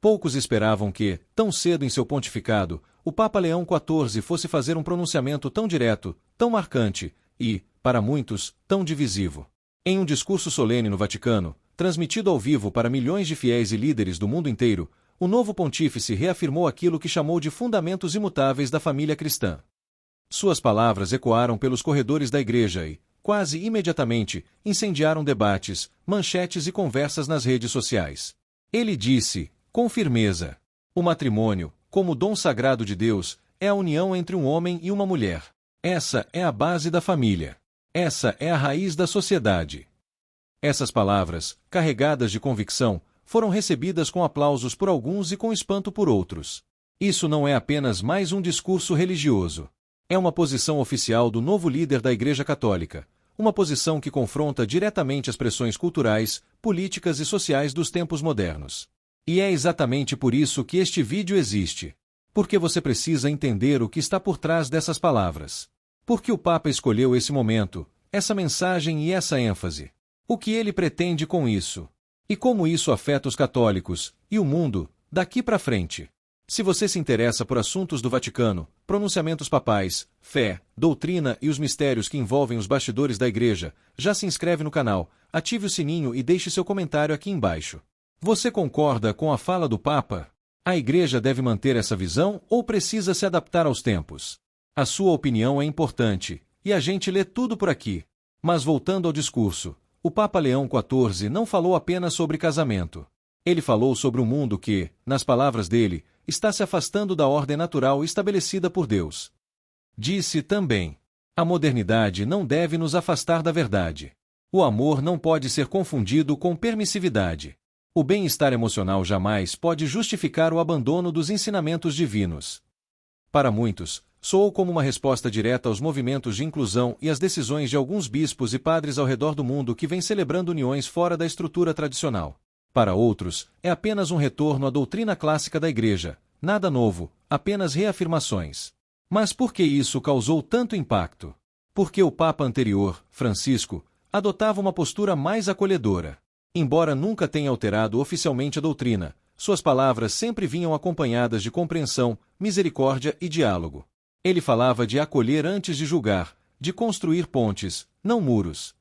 Poucos esperavam que, tão cedo em seu pontificado, o Papa Leão XIV fosse fazer um pronunciamento tão direto, tão marcante e, para muitos, tão divisivo. Em um discurso solene no Vaticano, transmitido ao vivo para milhões de fiéis e líderes do mundo inteiro, o novo pontífice reafirmou aquilo que chamou de fundamentos imutáveis da família cristã. Suas palavras ecoaram pelos corredores da igreja e, quase imediatamente, incendiaram debates, manchetes e conversas nas redes sociais. Ele disse, com firmeza: o matrimônio, como dom sagrado de Deus, é a união entre um homem e uma mulher. Essa é a base da família. Essa é a raiz da sociedade. Essas palavras, carregadas de convicção, foram recebidas com aplausos por alguns e com espanto por outros. Isso não é apenas mais um discurso religioso. É uma posição oficial do novo líder da Igreja Católica, uma posição que confronta diretamente as pressões culturais, políticas e sociais dos tempos modernos. E é exatamente por isso que este vídeo existe. Porque você precisa entender o que está por trás dessas palavras. Porque o Papa escolheu esse momento, essa mensagem e essa ênfase. O que ele pretende com isso? E como isso afeta os católicos e o mundo daqui para frente? Se você se interessa por assuntos do Vaticano, pronunciamentos papais, fé, doutrina e os mistérios que envolvem os bastidores da Igreja, já se inscreve no canal, ative o sininho e deixe seu comentário aqui embaixo. Você concorda com a fala do Papa? A Igreja deve manter essa visão ou precisa se adaptar aos tempos? A sua opinião é importante, e a gente lê tudo por aqui. Mas voltando ao discurso, o Papa Leão XIV não falou apenas sobre casamento. Ele falou sobre um mundo que, nas palavras dele, está se afastando da ordem natural estabelecida por Deus. Disse também: a modernidade não deve nos afastar da verdade. O amor não pode ser confundido com permissividade. O bem-estar emocional jamais pode justificar o abandono dos ensinamentos divinos. Para muitos, soou como uma resposta direta aos movimentos de inclusão e às decisões de alguns bispos e padres ao redor do mundo que vêm celebrando uniões fora da estrutura tradicional. Para outros, é apenas um retorno à doutrina clássica da Igreja, nada novo, apenas reafirmações. Mas por que isso causou tanto impacto? Porque o Papa anterior, Francisco, adotava uma postura mais acolhedora. Embora nunca tenha alterado oficialmente a doutrina, suas palavras sempre vinham acompanhadas de compreensão, misericórdia e diálogo. Ele falava de acolher antes de julgar, de construir pontes, não muros.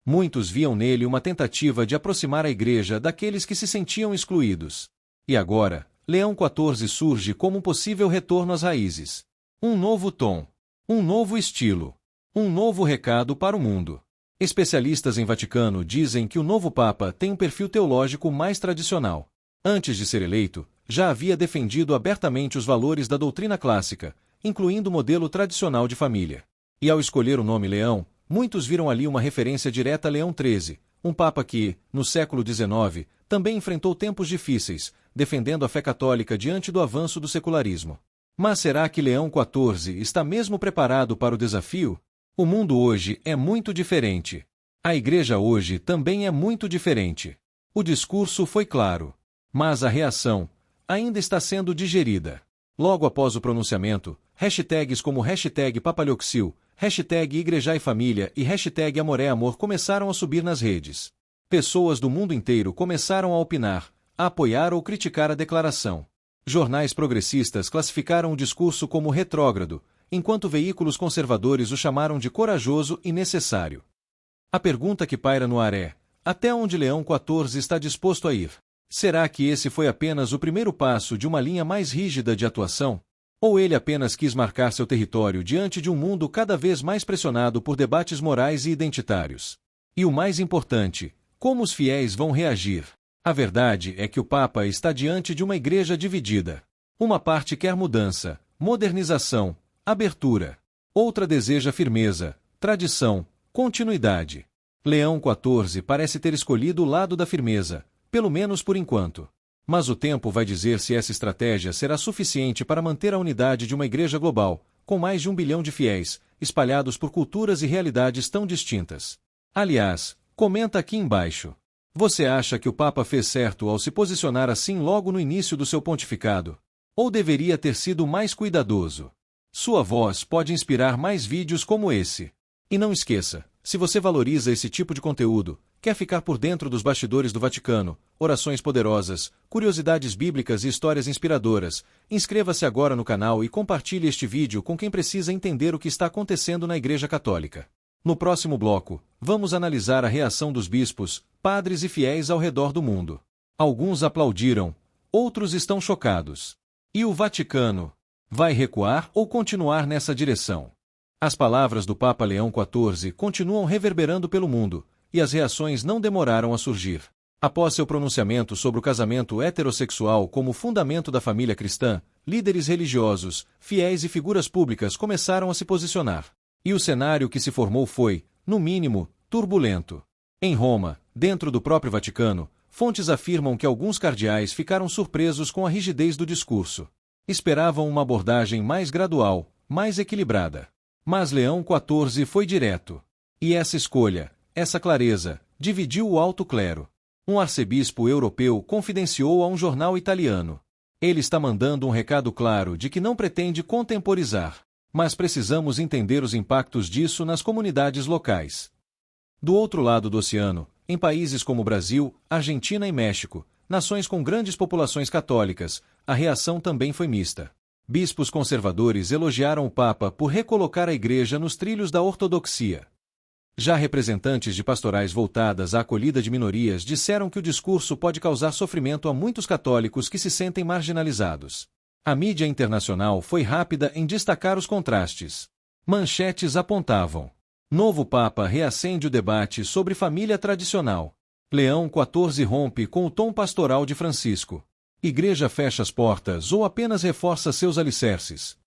Muitos viam nele uma tentativa de aproximar a Igreja daqueles que se sentiam excluídos. E agora, Leão XIV surge como um possível retorno às raízes. Um novo tom, um novo estilo, um novo recado para o mundo. Especialistas em Vaticano dizem que o novo Papa tem um perfil teológico mais tradicional. Antes de ser eleito, já havia defendido abertamente os valores da doutrina clássica, incluindo o modelo tradicional de família. E ao escolher o nome Leão, muitos viram ali uma referência direta a Leão XIII, um Papa que, no século XIX, também enfrentou tempos difíceis, defendendo a fé católica diante do avanço do secularismo. Mas será que Leão XIV está mesmo preparado para o desafio? O mundo hoje é muito diferente. A Igreja hoje também é muito diferente. O discurso foi claro, mas a reação ainda está sendo digerida. Logo após o pronunciamento, hashtags como hashtag Papalhoxil, hashtag Igrejai Família e hashtag Amor é Amor começaram a subir nas redes. Pessoas do mundo inteiro começaram a opinar, a apoiar ou criticar a declaração. Jornais progressistas classificaram o discurso como retrógrado, enquanto veículos conservadores o chamaram de corajoso e necessário. A pergunta que paira no ar é: até onde Leão XIV está disposto a ir? Será que esse foi apenas o primeiro passo de uma linha mais rígida de atuação? Ou ele apenas quis marcar seu território diante de um mundo cada vez mais pressionado por debates morais e identitários? E o mais importante, como os fiéis vão reagir? A verdade é que o Papa está diante de uma igreja dividida. Uma parte quer mudança, modernização, abertura. Outra deseja firmeza, tradição, continuidade. Leão XIV parece ter escolhido o lado da firmeza, pelo menos por enquanto. Mas o tempo vai dizer se essa estratégia será suficiente para manter a unidade de uma igreja global, com mais de 1 bilhão de fiéis, espalhados por culturas e realidades tão distintas. Aliás, comenta aqui embaixo. Você acha que o Papa fez certo ao se posicionar assim logo no início do seu pontificado? Ou deveria ter sido mais cuidadoso? Sua voz pode inspirar mais vídeos como esse. E não esqueça, se você valoriza esse tipo de conteúdo, Quer ficar por dentro dos bastidores do Vaticano, orações poderosas, curiosidades bíblicas e histórias inspiradoras? Inscreva-se agora no canal e compartilhe este vídeo com quem precisa entender o que está acontecendo na Igreja Católica. No próximo bloco, vamos analisar a reação dos bispos, padres e fiéis ao redor do mundo. Alguns aplaudiram, outros estão chocados. E o Vaticano? Vai recuar ou continuar nessa direção? As palavras do Papa Leão XIV continuam reverberando pelo mundo, e as reações não demoraram a surgir. Após seu pronunciamento sobre o casamento heterossexual como fundamento da família cristã, líderes religiosos, fiéis e figuras públicas começaram a se posicionar. E o cenário que se formou foi, no mínimo, turbulento. Em Roma, dentro do próprio Vaticano, fontes afirmam que alguns cardeais ficaram surpresos com a rigidez do discurso. Esperavam uma abordagem mais gradual, mais equilibrada. Mas Leão XIV foi direto. E essa escolha, essa clareza, dividiu o alto clero. Um arcebispo europeu confidenciou a um jornal italiano. Ele está mandando um recado claro de que não pretende contemporizar, mas precisamos entender os impactos disso nas comunidades locais. Do outro lado do oceano, em países como Brasil, Argentina e México, nações com grandes populações católicas, a reação também foi mista. Bispos conservadores elogiaram o Papa por recolocar a Igreja nos trilhos da ortodoxia. Já representantes de pastorais voltadas à acolhida de minorias disseram que o discurso pode causar sofrimento a muitos católicos que se sentem marginalizados. A mídia internacional foi rápida em destacar os contrastes. Manchetes apontavam: novo Papa reacende o debate sobre família tradicional. Leão XIV rompe com o tom pastoral de Francisco. Igreja fecha as portas ou apenas reforça seus alicerces.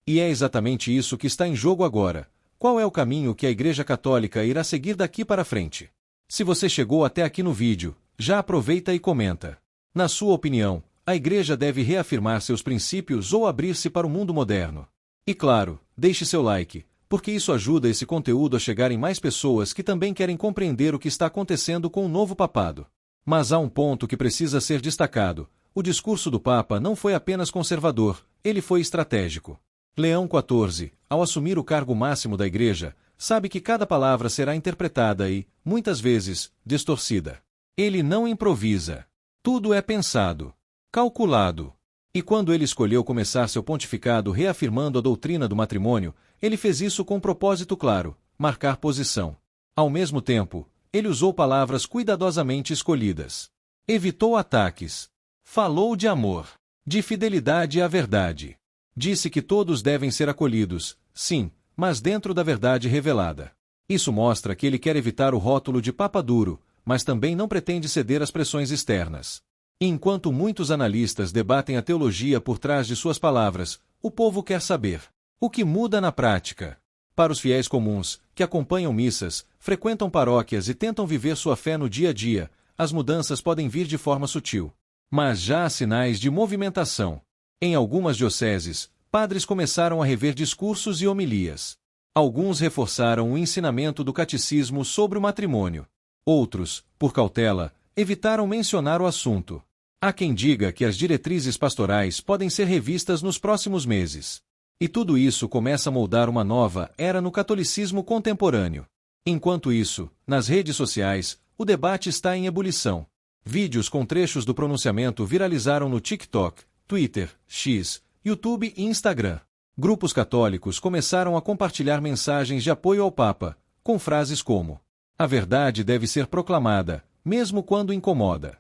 E é exatamente isso que está em jogo agora. Qual é o caminho que a Igreja Católica irá seguir daqui para frente? Se você chegou até aqui no vídeo, já aproveita e comenta. Na sua opinião, a Igreja deve reafirmar seus princípios ou abrir-se para o mundo moderno? E claro, deixe seu like, porque isso ajuda esse conteúdo a chegar em mais pessoas que também querem compreender o que está acontecendo com o novo papado. Mas há um ponto que precisa ser destacado: o discurso do Papa não foi apenas conservador, ele foi estratégico. Leão XIV, ao assumir o cargo máximo da Igreja, sabe que cada palavra será interpretada e, muitas vezes, distorcida. Ele não improvisa. Tudo é pensado, calculado. E quando ele escolheu começar seu pontificado reafirmando a doutrina do matrimônio, ele fez isso com um propósito claro: marcar posição. Ao mesmo tempo, ele usou palavras cuidadosamente escolhidas. Evitou ataques. Falou de amor, de fidelidade à verdade. Disse que todos devem ser acolhidos, sim, mas dentro da verdade revelada. Isso mostra que ele quer evitar o rótulo de Papa duro, mas também não pretende ceder às pressões externas. E enquanto muitos analistas debatem a teologia por trás de suas palavras, o povo quer saber: o que muda na prática? Para os fiéis comuns, que acompanham missas, frequentam paróquias e tentam viver sua fé no dia a dia, as mudanças podem vir de forma sutil. Mas já há sinais de movimentação. Em algumas dioceses, padres começaram a rever discursos e homilias. Alguns reforçaram o ensinamento do catecismo sobre o matrimônio. Outros, por cautela, evitaram mencionar o assunto. Há quem diga que as diretrizes pastorais podem ser revistas nos próximos meses. E tudo isso começa a moldar uma nova era no catolicismo contemporâneo. Enquanto isso, nas redes sociais, o debate está em ebulição. Vídeos com trechos do pronunciamento viralizaram no TikTok, Twitter, X, YouTube e Instagram. Grupos católicos começaram a compartilhar mensagens de apoio ao Papa, com frases como: a verdade deve ser proclamada, mesmo quando incomoda.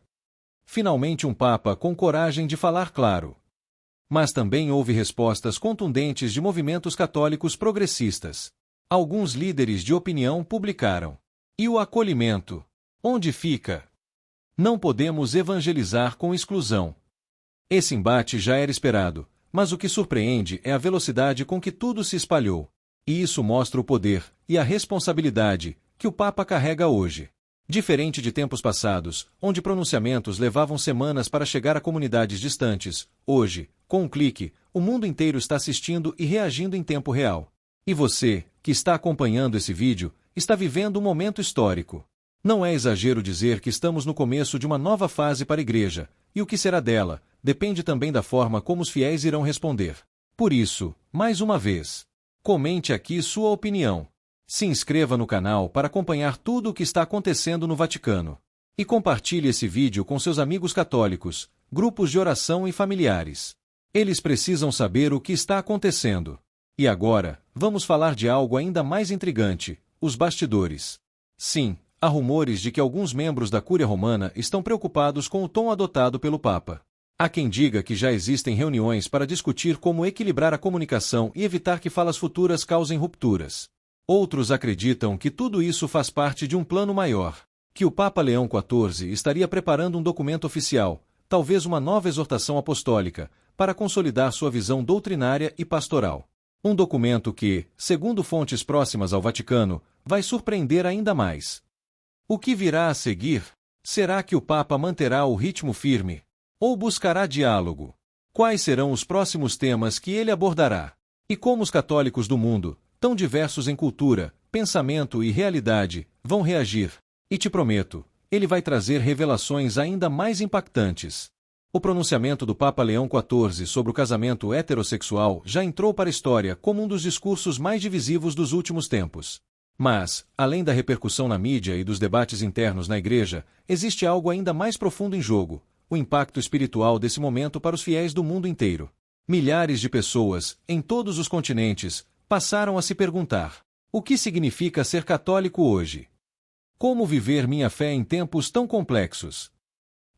Finalmente um Papa com coragem de falar claro. Mas também houve respostas contundentes de movimentos católicos progressistas. Alguns líderes de opinião publicaram: e o acolhimento? Onde fica? Não podemos evangelizar com exclusão. Esse embate já era esperado, mas o que surpreende é a velocidade com que tudo se espalhou. E isso mostra o poder e a responsabilidade que o Papa carrega hoje. Diferente de tempos passados, onde pronunciamentos levavam semanas para chegar a comunidades distantes, hoje, com um clique, o mundo inteiro está assistindo e reagindo em tempo real. E você, que está acompanhando esse vídeo, está vivendo um momento histórico. Não é exagero dizer que estamos no começo de uma nova fase para a Igreja, e o que será dela depende também da forma como os fiéis irão responder. Por isso, mais uma vez, comente aqui sua opinião. Se inscreva no canal para acompanhar tudo o que está acontecendo no Vaticano. E compartilhe esse vídeo com seus amigos católicos, grupos de oração e familiares. Eles precisam saber o que está acontecendo. E agora, vamos falar de algo ainda mais intrigante: os bastidores. Sim, há rumores de que alguns membros da Cúria Romana estão preocupados com o tom adotado pelo Papa. Há quem diga que já existem reuniões para discutir como equilibrar a comunicação e evitar que falas futuras causem rupturas. Outros acreditam que tudo isso faz parte de um plano maior, que o Papa Leão XIV estaria preparando um documento oficial, talvez uma nova exortação apostólica, para consolidar sua visão doutrinária e pastoral. Um documento que, segundo fontes próximas ao Vaticano, vai surpreender ainda mais. O que virá a seguir? Será que o Papa manterá o ritmo firme? Ou buscará diálogo? Quais serão os próximos temas que ele abordará? E como os católicos do mundo, tão diversos em cultura, pensamento e realidade, vão reagir? E te prometo, ele vai trazer revelações ainda mais impactantes. O pronunciamento do Papa Leão XIV sobre o casamento heterossexual já entrou para a história como um dos discursos mais divisivos dos últimos tempos. Mas, além da repercussão na mídia e dos debates internos na Igreja, existe algo ainda mais profundo em jogo: o impacto espiritual desse momento para os fiéis do mundo inteiro. Milhares de pessoas, em todos os continentes, passaram a se perguntar: o que significa ser católico hoje? Como viver minha fé em tempos tão complexos?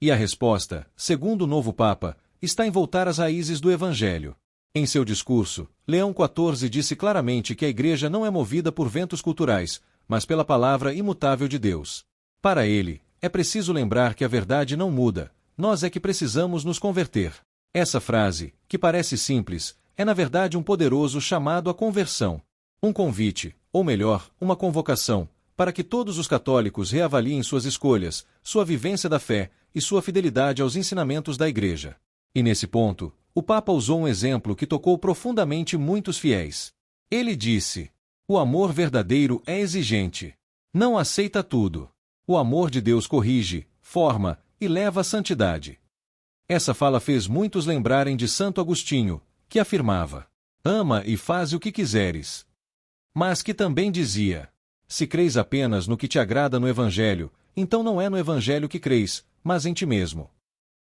E a resposta, segundo o novo Papa, está em voltar às raízes do Evangelho. Em seu discurso, Leão XIV disse claramente que a Igreja não é movida por ventos culturais, mas pela palavra imutável de Deus. Para ele, é preciso lembrar que a verdade não muda, nós é que precisamos nos converter. Essa frase, que parece simples, é na verdade um poderoso chamado à conversão. Um convite, ou melhor, uma convocação, para que todos os católicos reavaliem suas escolhas, sua vivência da fé e sua fidelidade aos ensinamentos da Igreja. E nesse ponto, o Papa usou um exemplo que tocou profundamente muitos fiéis. Ele disse: o amor verdadeiro é exigente. Não aceita tudo. O amor de Deus corrige, forma e leva à santidade. Essa fala fez muitos lembrarem de Santo Agostinho, que afirmava: ama e faz o que quiseres. Mas que também dizia: se creis apenas no que te agrada no Evangelho, então não é no Evangelho que creis, mas em ti mesmo.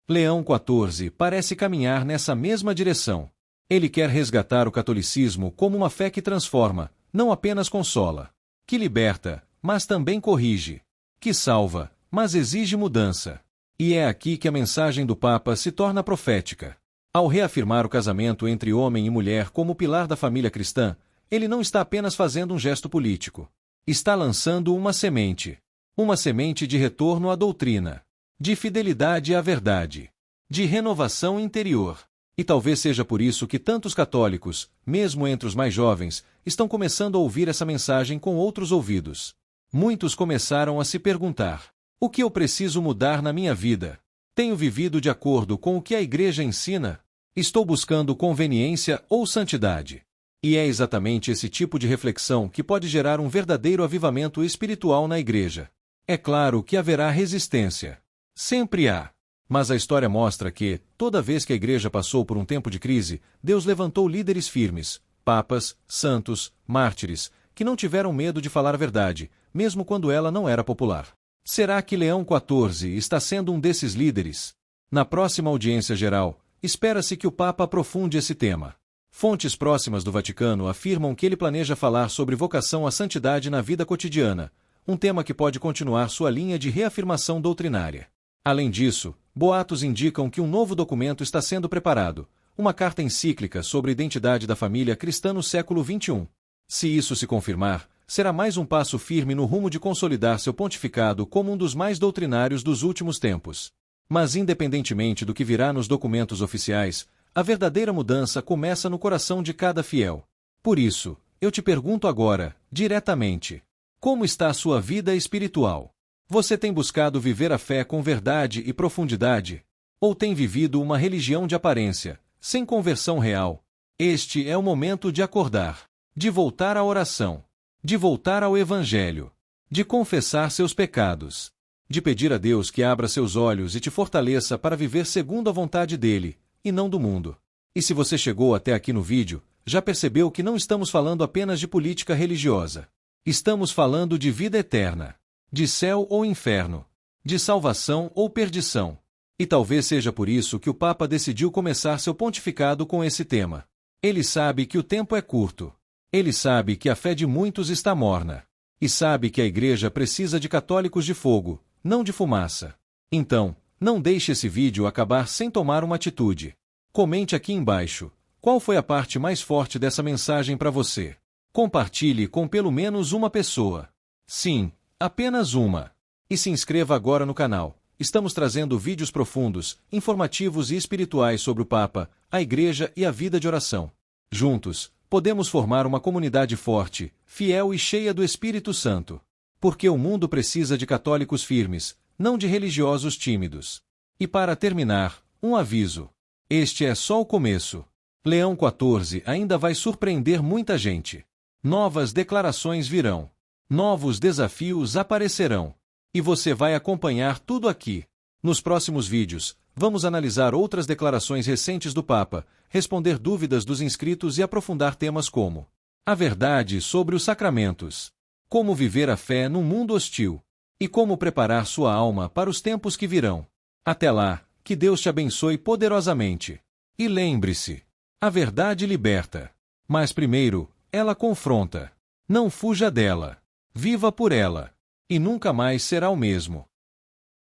Leão XIV parece caminhar nessa mesma direção. Ele quer resgatar o catolicismo como uma fé que transforma, não apenas consola, que liberta, mas também corrige, que salva, mas exige mudança. E é aqui que a mensagem do Papa se torna profética. Ao reafirmar o casamento entre homem e mulher como pilar da família cristã, ele não está apenas fazendo um gesto político. Está lançando uma semente de retorno à doutrina, de fidelidade à verdade, de renovação interior. E talvez seja por isso que tantos católicos, mesmo entre os mais jovens, estão começando a ouvir essa mensagem com outros ouvidos. Muitos começaram a se perguntar: o que eu preciso mudar na minha vida? Tenho vivido de acordo com o que a Igreja ensina? Estou buscando conveniência ou santidade? E é exatamente esse tipo de reflexão que pode gerar um verdadeiro avivamento espiritual na Igreja. É claro que haverá resistência. Sempre há. Mas a história mostra que, toda vez que a Igreja passou por um tempo de crise, Deus levantou líderes firmes, papas, santos, mártires, que não tiveram medo de falar a verdade, mesmo quando ela não era popular. Será que Leão XIV está sendo um desses líderes? Na próxima audiência geral, espera-se que o Papa aprofunde esse tema. Fontes próximas do Vaticano afirmam que ele planeja falar sobre vocação à santidade na vida cotidiana, um tema que pode continuar sua linha de reafirmação doutrinária. Além disso, boatos indicam que um novo documento está sendo preparado, uma carta encíclica sobre a identidade da família cristã no século XXI. Se isso se confirmar, será mais um passo firme no rumo de consolidar seu pontificado como um dos mais doutrinários dos últimos tempos. Mas independentemente do que virá nos documentos oficiais, a verdadeira mudança começa no coração de cada fiel. Por isso, eu te pergunto agora, diretamente: como está a sua vida espiritual? Você tem buscado viver a fé com verdade e profundidade? Ou tem vivido uma religião de aparência, sem conversão real? Este é o momento de acordar, de voltar à oração, de voltar ao Evangelho, de confessar seus pecados, de pedir a Deus que abra seus olhos e te fortaleça para viver segundo a vontade dele, e não do mundo. E se você chegou até aqui no vídeo, já percebeu que não estamos falando apenas de política religiosa. Estamos falando de vida eterna, de céu ou inferno, de salvação ou perdição. E talvez seja por isso que o Papa decidiu começar seu pontificado com esse tema. Ele sabe que o tempo é curto. Ele sabe que a fé de muitos está morna. E sabe que a Igreja precisa de católicos de fogo, não de fumaça. Então, não deixe esse vídeo acabar sem tomar uma atitude. Comente aqui embaixo. Qual foi a parte mais forte dessa mensagem para você? Compartilhe com pelo menos uma pessoa. Sim, apenas uma. E se inscreva agora no canal. Estamos trazendo vídeos profundos, informativos e espirituais sobre o Papa, a Igreja e a vida de oração. Juntos, podemos formar uma comunidade forte, fiel e cheia do Espírito Santo. Porque o mundo precisa de católicos firmes, não de religiosos tímidos. E para terminar, um aviso. Este é só o começo. Leão 14 ainda vai surpreender muita gente. Novas declarações virão. Novos desafios aparecerão. E você vai acompanhar tudo aqui. Nos próximos vídeos, vamos analisar outras declarações recentes do Papa, responder dúvidas dos inscritos e aprofundar temas como a verdade sobre os sacramentos, como viver a fé num mundo hostil e como preparar sua alma para os tempos que virão. Até lá, que Deus te abençoe poderosamente. E lembre-se, a verdade liberta. Mas primeiro, ela confronta. Não fuja dela. Viva por ela. E nunca mais será o mesmo.